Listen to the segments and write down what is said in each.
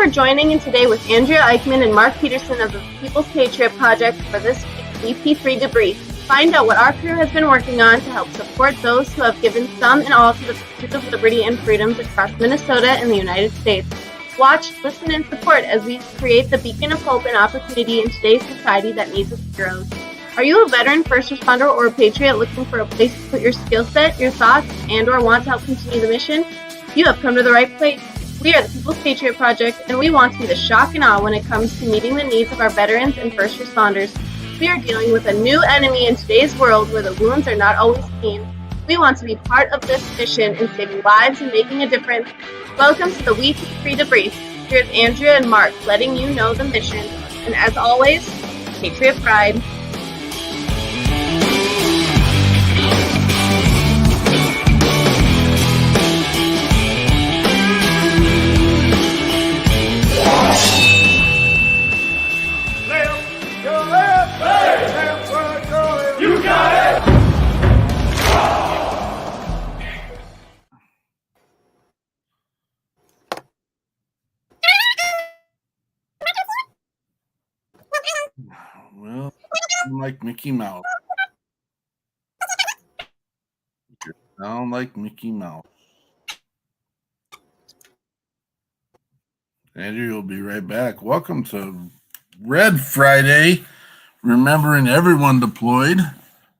for joining in today with Andrea Eichmann and Mark Peterson of the People's Patriot Project for this week's WeP3 Debrief. Find out what our crew has been working on to help support those who have given some and all to the pursuit of liberty and freedoms across Minnesota and the United States. Watch, listen, and support as we create the beacon of hope and opportunity in today's society that needs its heroes. Are you a veteran, first responder, or a patriot looking for a place to put your skill set, your thoughts, and or want to help continue the mission? You have come to the right place. We are the People's Patriot Project, and we want to be the shock and awe when it comes to meeting the needs of our veterans and first responders. We are dealing with a new enemy in today's world where the wounds are not always seen. We want to be part of this mission in saving lives and making a difference. Welcome to the WeP3 Debrief. Here's Andrea and Mark letting you know the mission. And as always, Patriot Pride. Well, I'm like Mickey Mouse. You sound like Mickey Mouse. Andrew will be right back. Welcome to Red Friday, remembering everyone deployed.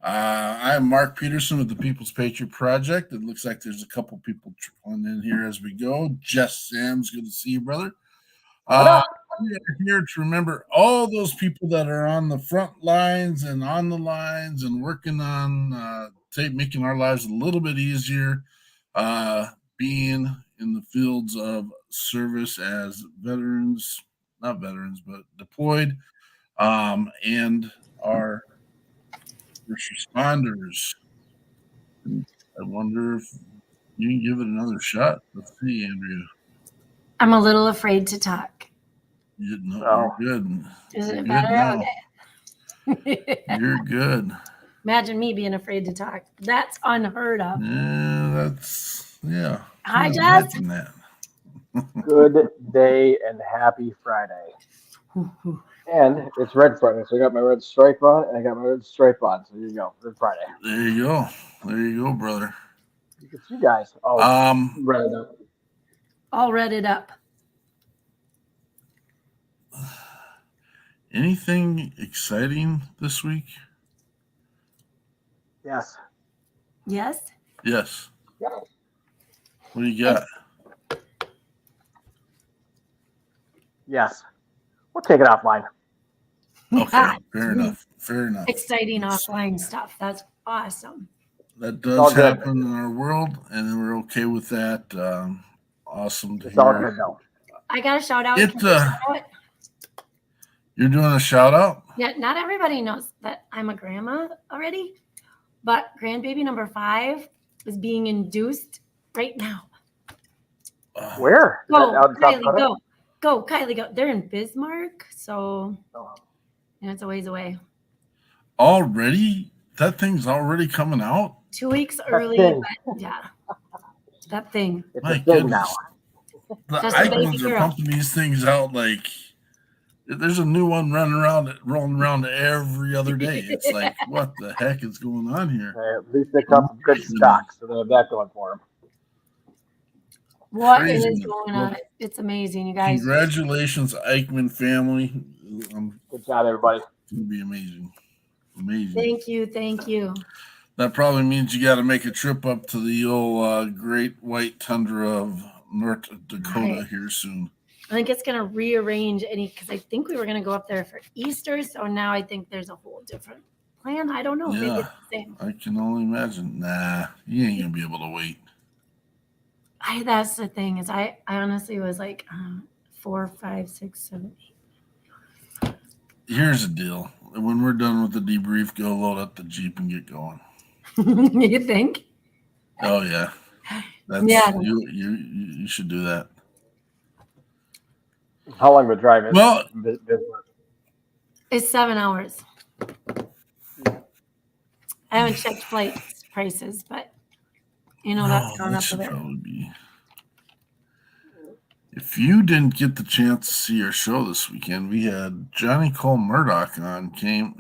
I'm Mark Peterson with the People's Patriot Project. It looks like there's a couple people trickling in here as we go. Jess Sam's, good to see you, brother. We are here to remember all those people that are on the front lines and on the lines and working on making our lives a little bit easier, being in the fields of service as veterans, not veterans, but deployed, and our first responders. I wonder if you can give it another shot. Let's see, Andrea. I'm a little afraid to talk. You're good. Is it You're better? Okay. You're good. Imagine me being afraid to talk. That's unheard of. Yeah. Hi, Jess. Good day and happy Friday. And it's Red Friday, so I got my red stripe on, and I got my red stripe on. So here you go, Red Friday. There you go. There you go, brother. You can see guys. Read it up. All read it up. Anything exciting this week? Yes. Yes? Yes. Yeah. What do you got? Yes. We'll take it offline. Okay, fair enough. Fair enough. Exciting offline stuff. That's awesome. That does happen in our world, and we're okay with that. Awesome to it's all hear. good though. I got a shout out. You're doing a shout out? Yeah, not everybody knows that I'm a grandma already, but grandbaby number 5 is being induced right now. Where? Go, Kylie, go, Kylie, go. They're in Bismarck, so it's a ways away. Already? That thing's already coming out? 2 weeks early, but yeah. That thing. It's My a thing goodness. now. The Just Eichmanns are pumping these things out like there's a new one rolling around every other day. It's like, what the heck is going on here? At least they come from good stock, so they have that going for them. What is going on? It's amazing, you guys. Congratulations, Eichmann family. Good job, everybody. It's going to be amazing. Amazing. Thank you. That probably means you got to make a trip up to the old great white tundra of North Dakota here soon. I think it's going to rearrange because I think we were going to go up there for Easter. So now I think there's a whole different plan. I don't know. Yeah, maybe it's the same. I can only imagine. Nah, you ain't going to be able to wait. That's the thing is I honestly was like 4, 5, 6, 7, 8. Here's the deal. When we're done with the debrief, go load up the Jeep and get going. You think? Oh, yeah. You should do that. How long of a drive is it? It's 7 hours. I haven't checked flight prices, but that's gone up a bit. If you didn't get the chance to see our show this weekend, we had Johnny Cole Murdoch on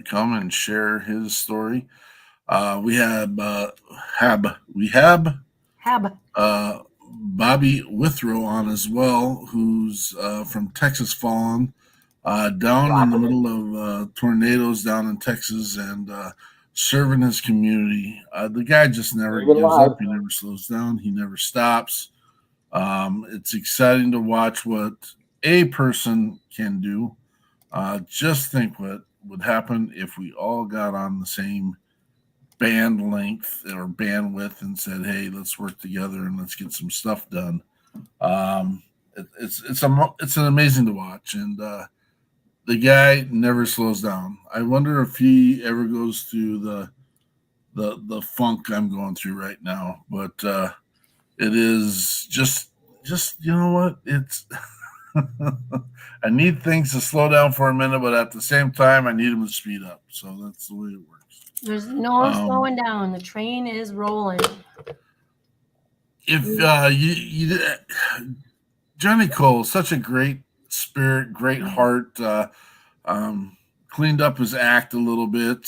come and share his story. We have Bobby Withrow on as well, who's from Texas Fallen, down in the middle of tornadoes down in Texas and serving his community. The guy just never gives up. He never slows down. He never stops. It's exciting to watch what a person can do. Just think what would happen if we all got on the same band length or bandwidth and said, "Hey, let's work together and let's get some stuff done." It's an amazing to watch, and the guy never slows down. I wonder if he ever goes through the funk I'm going through right now, but it is just you know what, it's I need things to slow down for a minute, but at the same time I need them to speed up. So that's the way it works. There's no slowing down. The train is rolling. If you Johnny Cole, such a great spirit, great heart, cleaned up his act a little bit.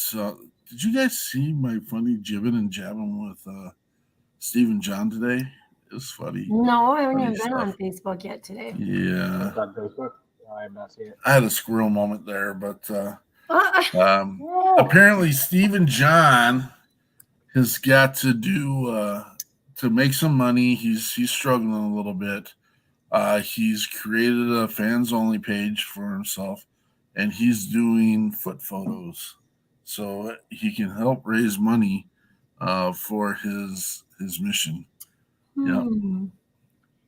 Did you guys see my funny jibbing and jabbing with Steve John today? It was funny. No, I haven't even been on Facebook yet today. Yeah. On Facebook? No, I have not seen it. I had a squirrel moment there, but apparently Steve John has got to do to make some money. He's struggling a little bit. He's created a fans only page for himself, and he's doing foot photos so he can help raise money for his mission. Yeah.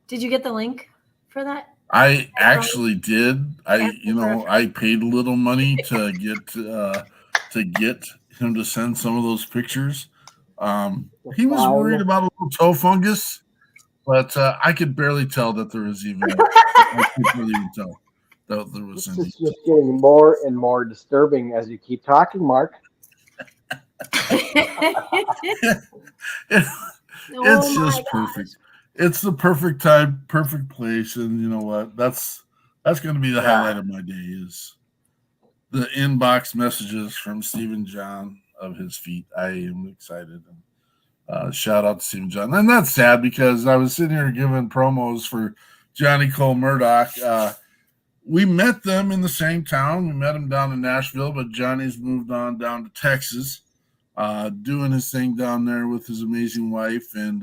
Did you get the link for that? I actually did. I paid a little money to get him to send some of those pictures. He was worried about a little toe fungus, but I could barely tell that there was even. I could barely even tell that there was. This is just getting more and more disturbing as you keep talking, Mark. It's just perfect. It's the perfect time, perfect place, and you know what? That's going to be the highlight of my day is the inbox messages from Steve John of his feet. I am excited. Shout out to Steve John, and that's sad because I was sitting here giving promos for Johnny Cole Murdoch. We met them in the same town. We met him down in Nashville, but Johnny's moved on down to Texas. Doing his thing down there with his amazing wife, and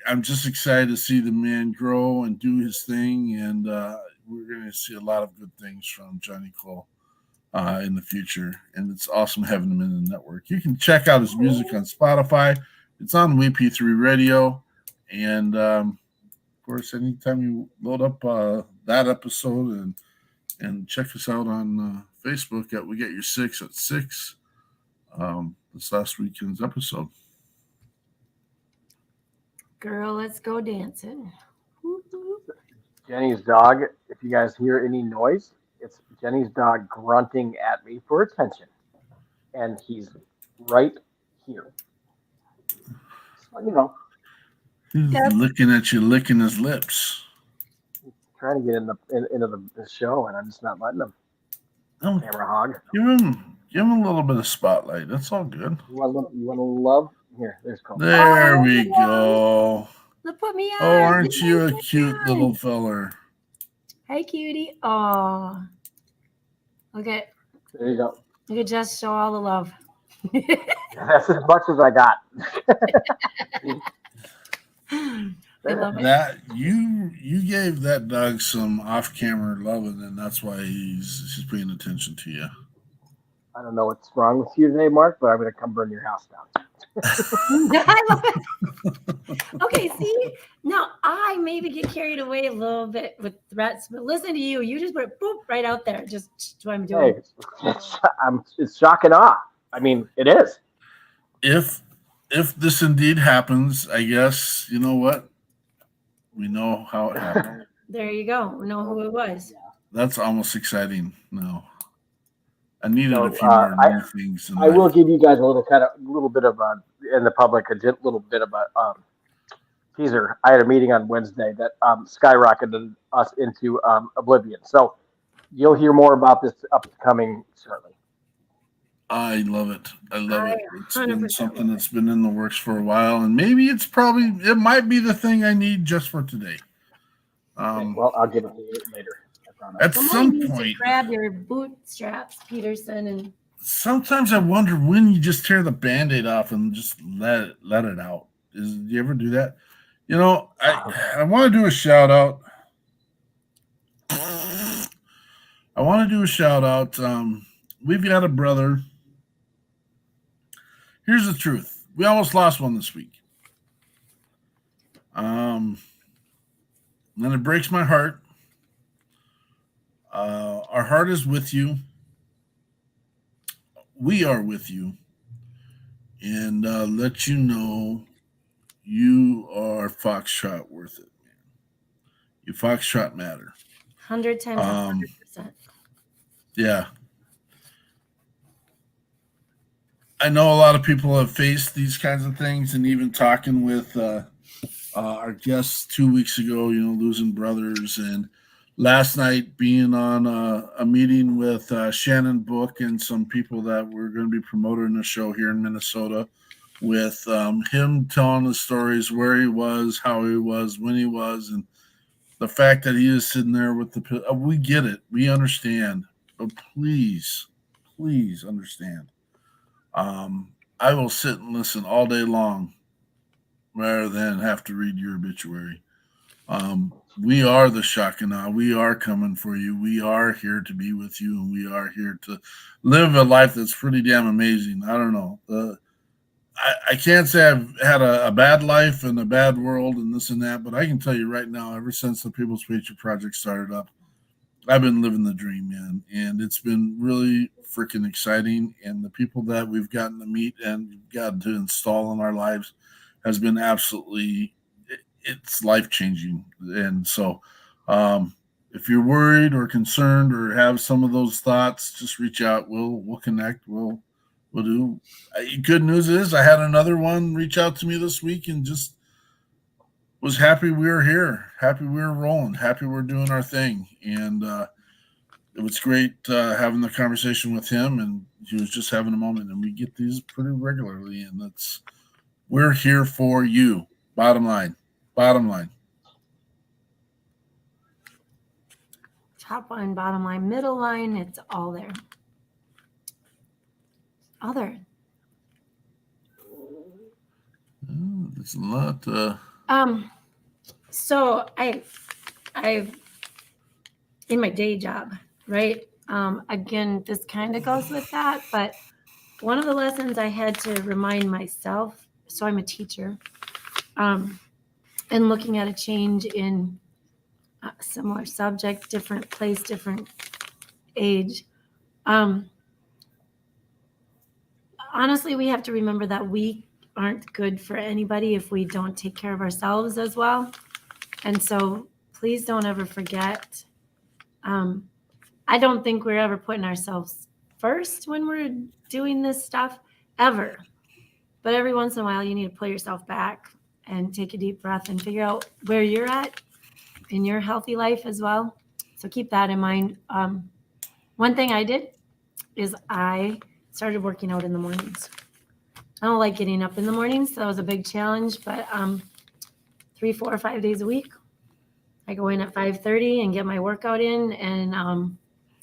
I'm just excited to see the man grow and do his thing, and we're going to see a lot of good things from Johnny Cole in the future, and it's awesome having him in the network. You can check out his music on Spotify. It's on WeP3 Radio, and of course, anytime you load up that episode and check us out on Facebook at We Get Your Six at 6. This last weekend's episode. Girl, let's go dancing. Jenny's dog, if you guys hear any noise, it's Jenny's dog grunting at me for attention. And he's right here. So, you know. He's looking at you, licking his lips. He's trying to get into the show, and I'm just not letting him. Oh, camera hog. Give him a little bit of spotlight. That's all good. You want to love? Here, there's Cole. There we go. Look, put me on. Oh, aren't you a cute little feller? Hey, cutie. Oh, okay. There you go. You could just show all the love. That's as much as I got. I love it. That you gave that dog some off-camera loving, and that's why she's paying attention to you. I don't know what's wrong with you today, Mark, but I'm going to come burn your house down. I love it. Okay, see, now I maybe get carried away a little bit with threats, but listen to you. You just put it boop right out there. Just what I'm doing. Hey, it's shock and awe. I mean, it is. If this indeed happens, I guess you know what. We know how it happened. There you go. We know who it was. That's almost exciting now. I needed a few more new things. I will give you guys a little bit of in the public, a little bit of teaser. I had a meeting on Wednesday that skyrocketed us into oblivion. So you'll hear more about this upcoming shortly. I love it. I love it. It's been 100% something love that's been in the works for a while, and maybe it might be the thing I need just for today. Well, I'll give it to you later. I promise. At Somebody some needs to point, grab your bootstraps, Peterson, and sometimes I wonder when you just tear the Band-Aid off and just let it out. Do you ever do that? You know, I want to do a shout out. We've got a brother. Here's the truth. We almost lost one this week. And it breaks my heart. Our heart is with you. We are with you. And let you know you are Foxtrot worth it, man. You Foxtrot matter. 100 times 100%. Yeah. I know a lot of people have faced these kinds of things, and even talking with our guests 2 weeks ago, losing brothers, and last night being on a meeting with Shannon Book and some people that were going to be promoting a show here in Minnesota, with him telling the stories, where he was, how he was, when he was, and the fact that he is sitting there with the we get it, we understand, but please understand. I will sit and listen all day long rather than have to read your obituary. We are the Shakana. We are coming for you. We are here to be with you, and we are here to live a life that's pretty damn amazing. I don't know. I can't say I've had a bad life and a bad world and this and that, but I can tell you right now, ever since the People's Patriot Project started up, I've been living the dream, man. And it's been really freaking exciting. And the people that we've gotten to meet and gotten to install in our lives has been absolutely, it's life-changing. And so if you're worried or concerned or have some of those thoughts, just reach out. We'll connect. We'll do. Good news is I had another one reach out to me this week and just was happy we were here, happy we were rolling, happy we're doing our thing. And it was great having the conversation with him, and he was just having a moment. And we get these pretty regularly, and we're here for you. Bottom line. Top line, bottom line, middle line, it's all there. All there. There's a lot. So I've in my day job, right? Again, this kind of goes with that, but one of the lessons I had to remind myself, so I'm a teacher, and looking at a change in a similar subject, different place, different age. Honestly, we have to remember that we aren't good for anybody if we don't take care of ourselves as well. And so please don't ever forget. I don't think we're ever putting ourselves first when we're doing this stuff, ever. But every once in a while, you need to pull yourself back and take a deep breath and figure out where you're at in your healthy life as well. So keep that in mind. One thing I did is I started working out in the mornings. I don't like getting up in the mornings, so that was a big challenge, but 3, 4, 5 days a week, I go in at 5:30 and get my workout in, and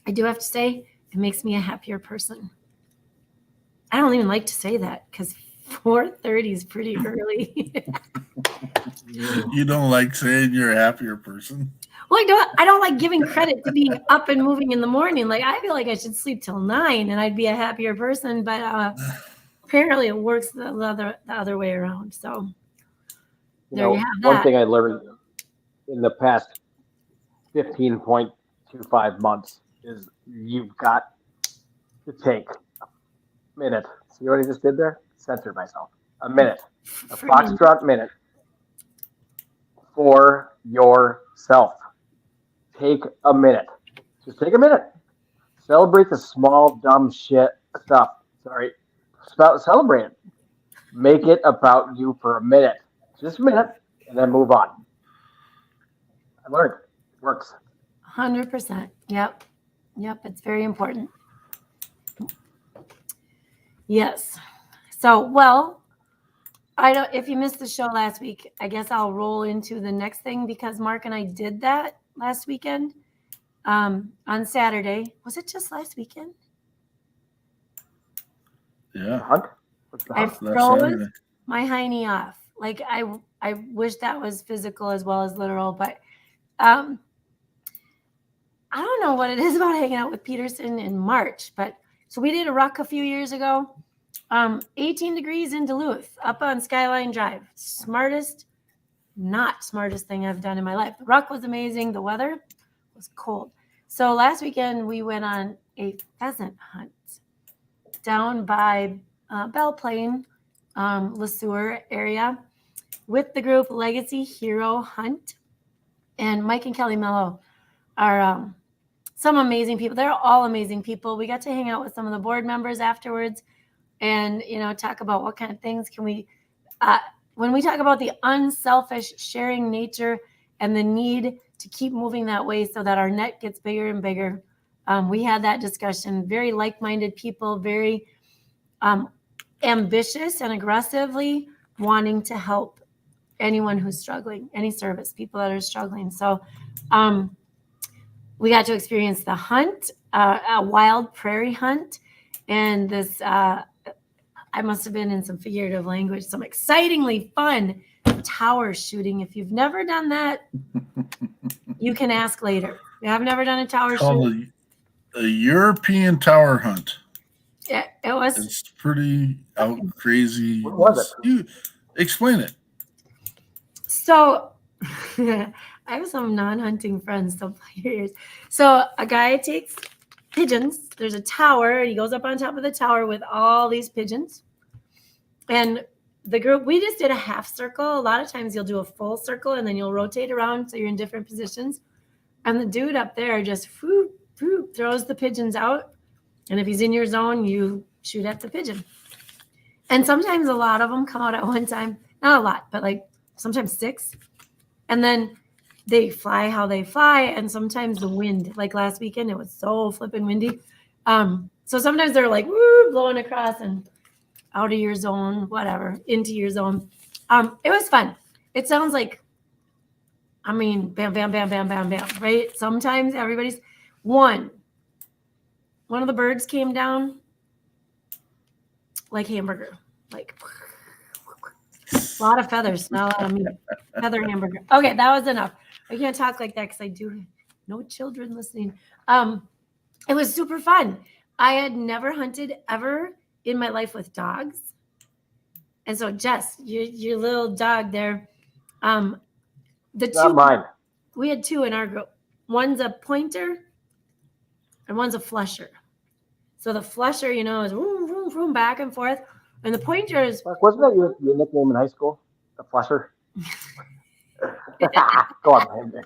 I do have to say, it makes me a happier person. I don't even like to say that because 4:30 is pretty early. You don't like saying you're a happier person? Well, I don't like giving credit to being up and moving in the morning. Like, I feel like I should sleep till 9 and I'd be a happier person, but apparently it works the other way around. So there you have that. One thing I learned in the past 15.25 months is you've got to take a minute. See what I just did there? Censored myself. A minute. A Foxtrot minute for yourself. Take a minute. Just take a minute. Celebrate the small, dumb shit stuff. Sorry. Celebrate it. Make it about you for a minute. Just a minute. and then move on. I learned it works. 100%. Yep. It's very important. Yes. So, well, I don't. If you missed the show last week, I guess I'll roll into the next thing because Mark and I did that last weekend. On Saturday. Was it just last weekend? Yeah. Hunt? What's the I hunt? Last froze Saturday. my hiney off. Like I wish that was physical as well as literal, but I don't know what it is about hanging out with Peterson in March, but so we did a ruck a few years ago. 18 degrees in Duluth, up on Skyline Drive. Not smartest thing I've done in my life. The ruck was amazing. The weather was cold. So last weekend we went on a pheasant hunt down by Belle Plaine, Le Sueur area with the group Legacy Hero Hunt. And Mike and Kelly Mello are some amazing people. They're all amazing people. We got to hang out with some of the board members afterwards and, talk about what kind of things can we, when we talk about the unselfish sharing nature and the need to keep moving that way so that our net gets bigger and bigger. We had that discussion. Very like-minded people, very ambitious and aggressively wanting to help anyone who's struggling, any service people that are struggling. So we got to experience the hunt, a wild prairie hunt, and this, I must have been in some figurative language, some excitingly fun tower shooting. If you've never done that, you can ask later. I've never done a tower shoot. Called a European tower hunt. Yeah, it was. It's pretty out crazy. What was it? You explain it. So I have some non-hunting friends, some players. So a guy takes pigeons. There's a tower, and he goes up on top of the tower with all these pigeons. And the group, we just did a half circle. A lot of times you'll do a full circle, and then you'll rotate around so you're in different positions. And the dude up there just throws the pigeons out. And if he's in your zone, you shoot at the pigeon. And sometimes a lot of them come out at one time. Not a lot, but like sometimes 6. And then they fly how they fly. And sometimes the wind, like last weekend, it was so flipping windy. So sometimes they're like blowing across and out of your zone, whatever, into your zone. It was fun. It sounds like, bam, bam, bam, bam, bam, bam, right? Sometimes everybody's one of the birds came down like hamburger, like a lot of feathers, not a lot of meat. Feather hamburger. Okay, that was enough. I can't talk like that because I do no children listening. It was super fun. I had never hunted ever in my life with dogs. And so Jess, your little dog there, the Not mine. we had 2 in our group. One's a pointer and one's a flusher. So the flusher, is vroom, vroom, vroom, back and forth. And the pointer is Mark, wasn't that your nickname in high school? The flusher? Go on, man.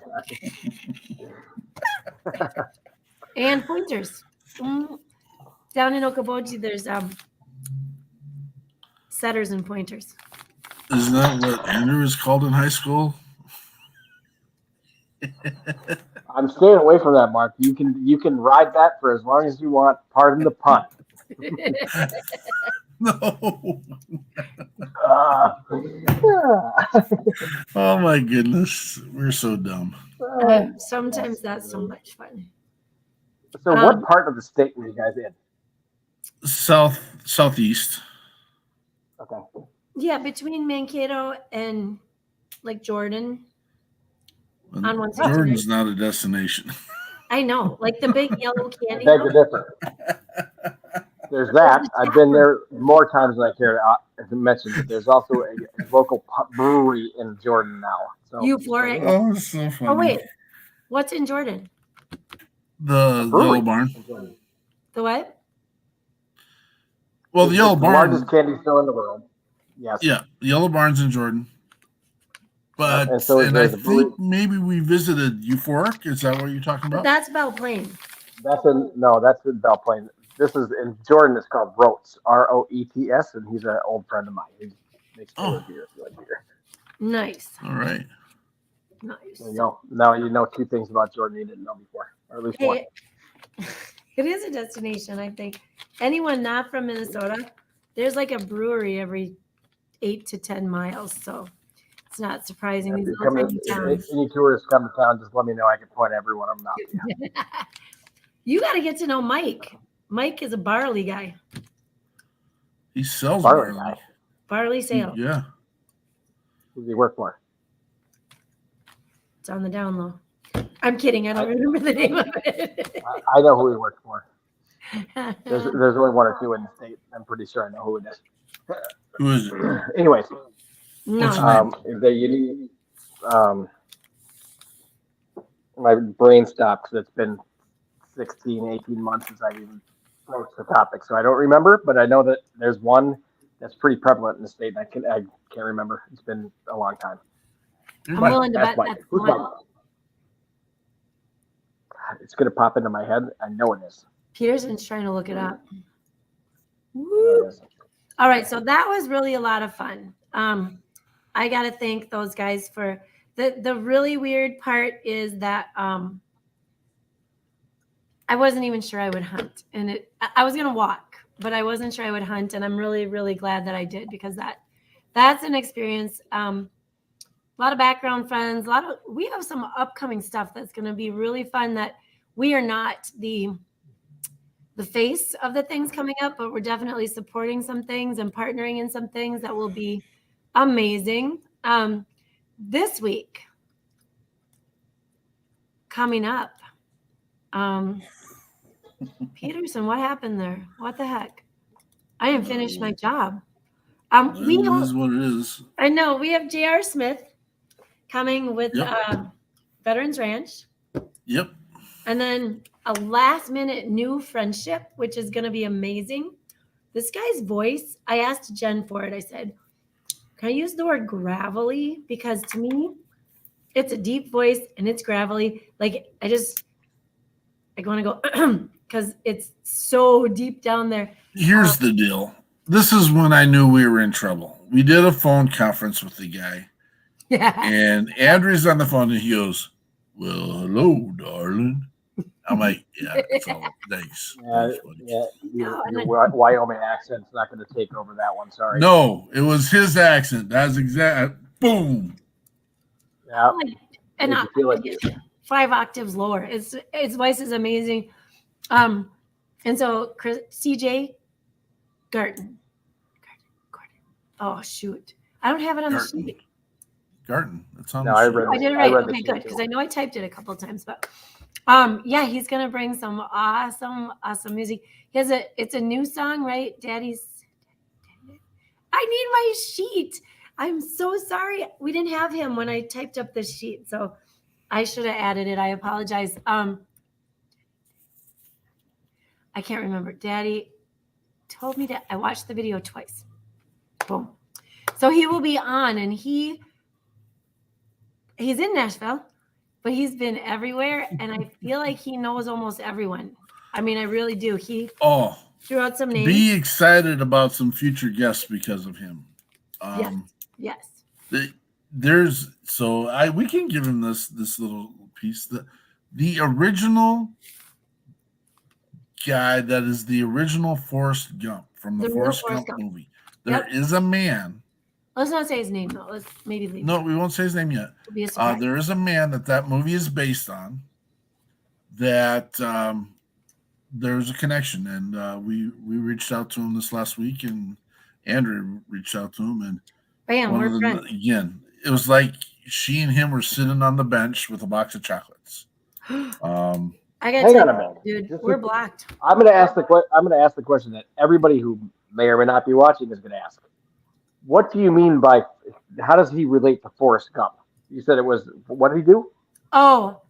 and pointers. Down in Okoboji, there's setters and pointers. Isn't that what Andrew was called in high school? I'm staying away from that, Mark. You can ride that for as long as you want. Pardon the pun. No. Yeah. Oh my goodness. We're so dumb. Sometimes that's so much fun. So what part of the state were you guys in? Southeast. Okay. Yeah, between Mankato and like Jordan. And On 169. Jordan's not a destination. I know, like the big yellow candy. Beg to differ. There's that. I've been there more times than I care to mention. But there's also a local brewery in Jordan now. So Euphoric. Oh, it's so funny. Oh wait, what's in Jordan? The Yellow Barn. The what? Well, the Yellow the Barn. largest candy store in the world. Yes. Yeah, the Yellow Barn's in Jordan. But And so is and there I the brewery. think maybe we visited Euphoric. Is that what you're talking But about? that's Belle Plaine. That's in Belle Plaine. This is in Jordan. It's called Roets, Roets, and he's an old friend of mine. He makes beer if you like beer. Nice. All right. Nice. There you go. Now you know 2 things about Jordan you didn't know before, or at least one. Hey, it is a destination, I think. Anyone not from Minnesota, there's like a brewery every 8 to 10 miles, so it's not surprising. If These you little come tiny if towns. any tourists come to town, just let me know. I can point every one of them out to you. You got to get to know Mike. Mike is a barley guy. He sells Barley barley. guy. Barley sale. Yeah. Who does he work for? It's on the down low. I'm kidding. I don't remember the name of it. I know who he works for. There's only 1 or 2 in the state. I'm pretty sure I know who it is. Who is it? Anyways, What's his No. name? if they you need, my brain stopped because it's been 16, 18 months since I've even broached the topic, so I don't remember. But I know that there's one that's pretty prevalent in the state. And I can't remember. It's been a long time. I'm willing to bet That's Mike. that's Who's one. Mike? God, it's gonna pop into my head. I know it is. Peterson's trying to look it up. I know Woo. it is. All right, so that was really a lot of fun. I got to thank those guys for the really weird part is that I wasn't even sure I would hunt, and I was gonna walk, but I wasn't sure I would hunt, and I'm really really glad that I did because that's an experience. A lot of background friends, we have some upcoming stuff that's going to be really fun that we are not the face of the things coming up, but we're definitely supporting some things and partnering in some things that will be amazing. This week coming up, Peterson, what happened there? What the heck? I didn't finish my job. We It don't, is what it is. I know we have J.R. Smith coming with Yep. Veterans Ranch. Yep. And then a last minute new friendship, which is going to be amazing. This guy's voice, I asked Jen for it. I said, can I use the word gravelly? Because to me, it's a deep voice and it's gravelly. Like I want to go because it's so deep down there. Here's the deal. This is when I knew we were in trouble. We did a phone conference with the guy, Yeah. and Andrew's on the phone, and he goes, "Well, hello, darling." I'm like, "Yeah, so thanks." Thanks, buddy." Your Wyoming accent's not going to take over that one. Sorry. No, it was his accent. That's exact. Boom. Yeah. And Made you feel like 5 octaves lower. His voice is amazing. And so CJ Garten. Oh shoot. I don't have it on the sheet. Garten. That's on No, the I sheet. read I did it right. read the Okay, sheet good. too. Because I know I typed it a couple of times, but yeah, he's gonna bring some awesome music. It's a new song, right? Daddy's I need my sheet. I'm so sorry. We didn't have him when I typed up this sheet, so I should have added it. I apologize. I can't remember. Daddy told me that I watched the video twice. Boom. So he will be on, and he's in Nashville, but he's been everywhere, and I feel like he knows almost everyone. I mean, I really do. He threw out some names. Be excited about some future guests because of him. Yes. We can give him this little piece. The original guy that is the original Forrest Gump from the Forrest Gump movie. There is a man. Let's not say his name though. Let's maybe leave. No, we won't say his name yet. It'll be a surprise. There is a man that movie is based on. That there's a connection, and we reached out to him this last week, and Andrew reached out to him, and bam, we're friends. Again, it was like she and him were sitting on the bench with a box of chocolates. I got Hang on a minute, dude. We're blocked. I'm going to ask the question that everybody who may or may not be watching is going to ask. What do you mean by? How does he relate to Forrest Gump? You said it was. What did he do? Oh,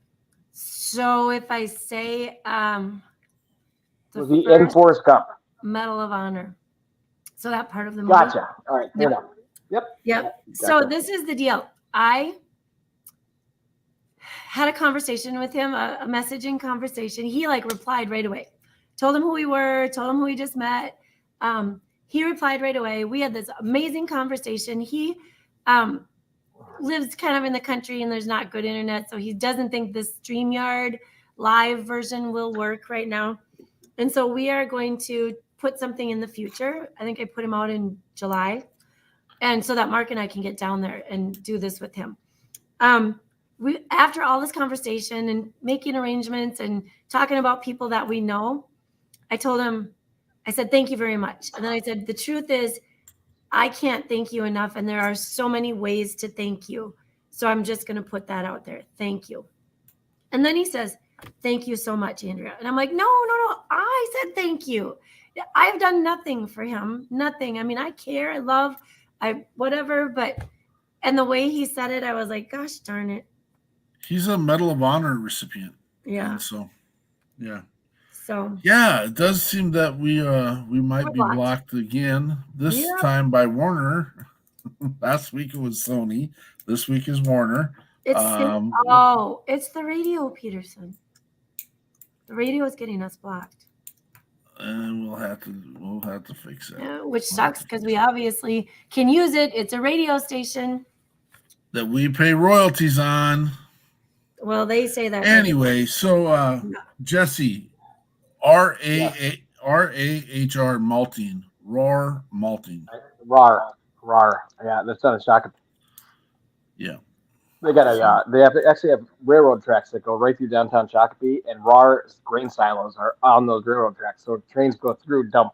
so if I say Was he in Forrest Gump? Medal of Honor. So that part of the movie. Gotcha. All right. Fair enough. Yep. Yep. So this is the deal. I had a conversation with him, a messaging conversation. He replied right away. Told him who we were, told him who we just met. He replied right away. We had this amazing conversation. He lives kind of in the country and there's not good internet, so he doesn't think this StreamYard live version will work right now. And so we are going to put something in the future. I think I put him out in July, and so that Mark and I can get down there and do this with him. We, after all this conversation and making arrangements and talking about people that we know, I told him, I said, thank you very much. And then I said, the truth is, I can't thank you enough. And there are so many ways to thank you. So I'm just going to put that out there. Thank you. And then he says, thank you so much, Andrea. And I'm like, no. I said, thank you. I've done nothing for him. Nothing. I mean, I care. I love, whatever. But, and the way he said it, I was like, gosh darn it. He's a Medal of Honor recipient. Yeah. And so, yeah. So yeah, it does seem that we might be blocked again. This time by Warner. Last week it was Sony. This week is Warner. It's it's the radio, Peterson. The radio is getting us blocked. And we'll have to fix that. Yeah, which sucks because we obviously can use it. It's a radio station that we pay royalties on. Well, they say that anyway. So Jesse, RAHR malting, RAR malting. RAR. Yeah, that's on a Shakopee. Yeah. They got they actually have railroad tracks that go right through downtown Shakopee, and RAR grain silos are on those railroad tracks. So trains go through, dump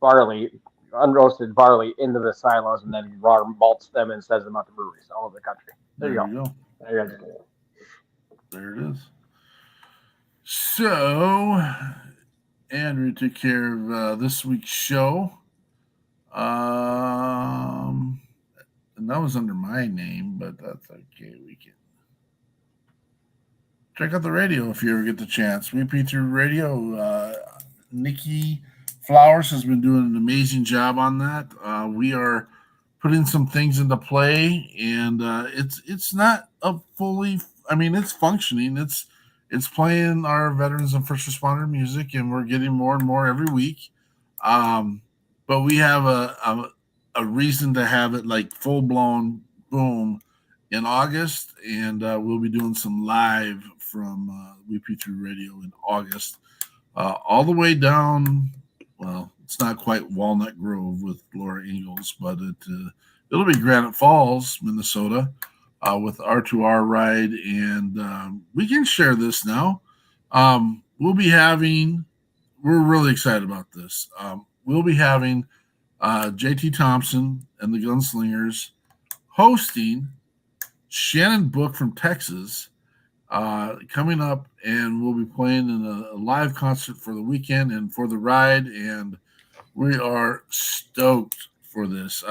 barley, unroasted barley into the silos, and then RAR malts them and sends them out to breweries all over the country. There you go. There it is. So, Andrew took care of this week's show. And that was under my name, but that's okay. We can check out the radio if you ever get the chance. WeP3 Radio. Nikki Flowers has been doing an amazing job on that. We are putting some things into play, and it's not a fully. I mean, it's functioning. It's playing our veterans and first responder music, and we're getting more and more every week. But we have a reason to have it like full blown boom in August, and we'll be doing some live from WeP3 Radio in August, all the way down. Well, it's not quite Walnut Grove with Laura Ingalls, but it'll be Granite Falls, Minnesota, with R2R ride, and we can share this now. We'll be having. We're really excited about this. We'll be having JT Thompson and the Gunslingers hosting Shannon Book from Texas coming up, and we'll be playing in a live concert for the weekend and for the ride, and we are stoked for this.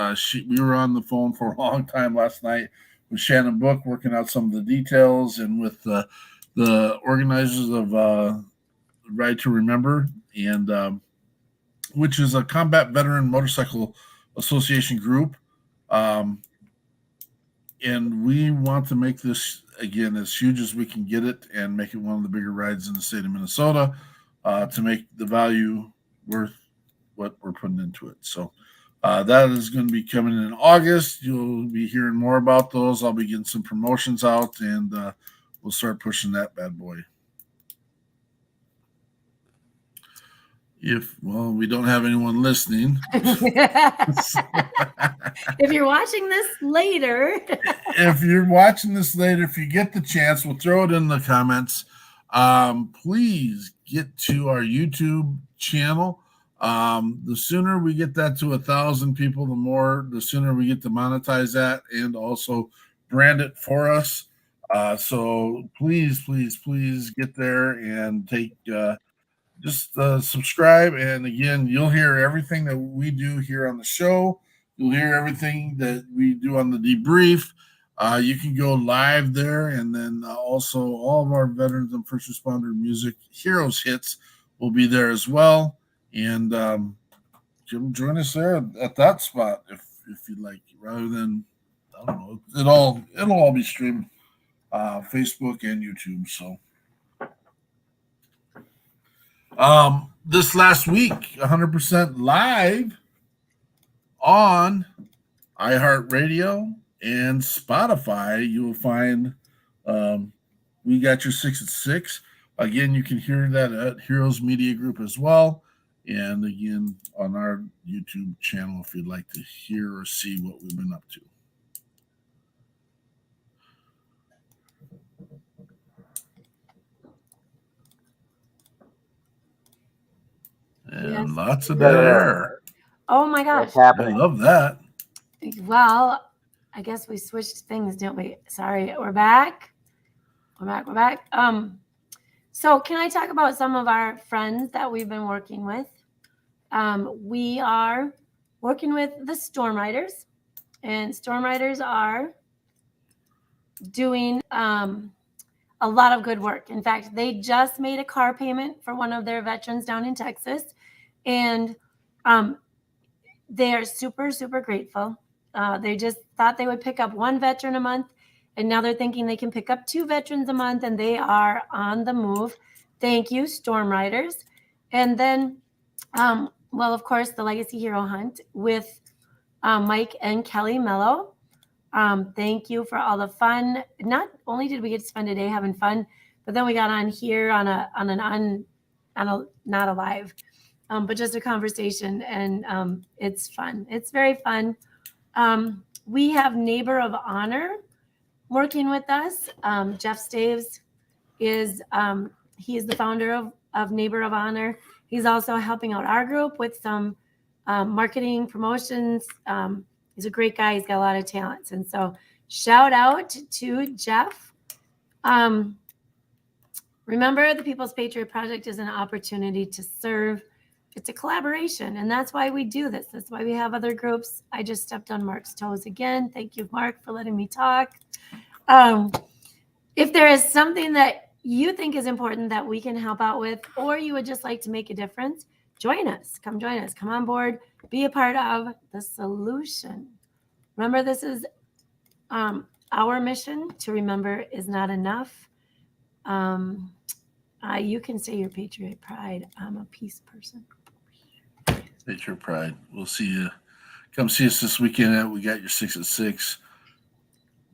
We were on the phone for a long time last night with Shannon Book, working out some of the details, and with the organizers of Ride to Remember, and which is a Combat Veteran Motorcycle Association group. And we want to make this, again, as huge as we can get it and make it one of the bigger rides in the state of Minnesota to make the value worth what we're putting into it. So that is going to be coming in August. You'll be hearing more about those. I'll be getting some promotions out, and we'll start pushing that bad boy. We don't have anyone listening. If you're watching this later. If you get the chance, we'll throw it in the comments. Please get to our YouTube channel. The sooner we get that to 1,000 people, the sooner we get to monetize that and also brand it for us. So please get there and take just subscribe, and again, you'll hear everything that we do here on the show. You'll hear everything that we do on the debrief. You can go live there, and then also all of our veterans and first responder music, heroes hits, will be there as well. And join us there at that spot if you'd like, rather than, I don't know, it'll all be streamed Facebook and YouTube. So. This last week, 100% live on iHeartRadio, and Spotify, you will find We Got Your 6 at 6. Again, you can hear that at Heroes Media Group as well. And again, on our YouTube channel, if you'd like to hear or see what we've been up to. And Yes. lots of dead air. Oh my gosh. What's happening? I love that. Well, I guess we switched things, didn't we? Sorry, we're back. We're back. So can I talk about some of our friends that we've been working with? We are working with the Storm Riders, and Storm Riders are doing a lot of good work. In fact, they just made a car payment for one of their veterans down in Texas, and they are super, super grateful. They just thought they would pick up one veteran a month, and now they're thinking they can pick up 2 veterans a month, and they are on the move. Thank you, Storm Riders. And then, well, of course, the Legacy Hero Hunt with Mike and Kelly Mello. Thank you for all the fun. Not only did we get to spend a day having fun, but then we got on here on a not a live, but just a conversation, and it's fun. It's very fun. We have Neighbor of Honor working with us. Jeff Staves is he is the founder of Neighbor of Honor. He's also helping out our group with some marketing promotions. He's a great guy. He's got a lot of talents. And so shout out to Jeff. Remember, the People's Patriot Project is an opportunity to serve. It's a collaboration, and that's why we do this. That's why we have other groups. I just stepped on Mark's toes again. Thank you, Mark, for letting me talk. If there is something that you think is important that we can help out with, or you would just like to make a difference, join us. Come join us. Come on board. Be a part of the solution. Remember, this is our mission. To remember is not enough. You can say your Patriot Pride. I'm a peace person. Patriot Pride. We'll see you. Come see us this weekend at We Got Your 6 at 6.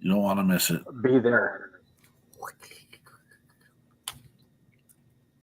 You don't want to miss it. Be there.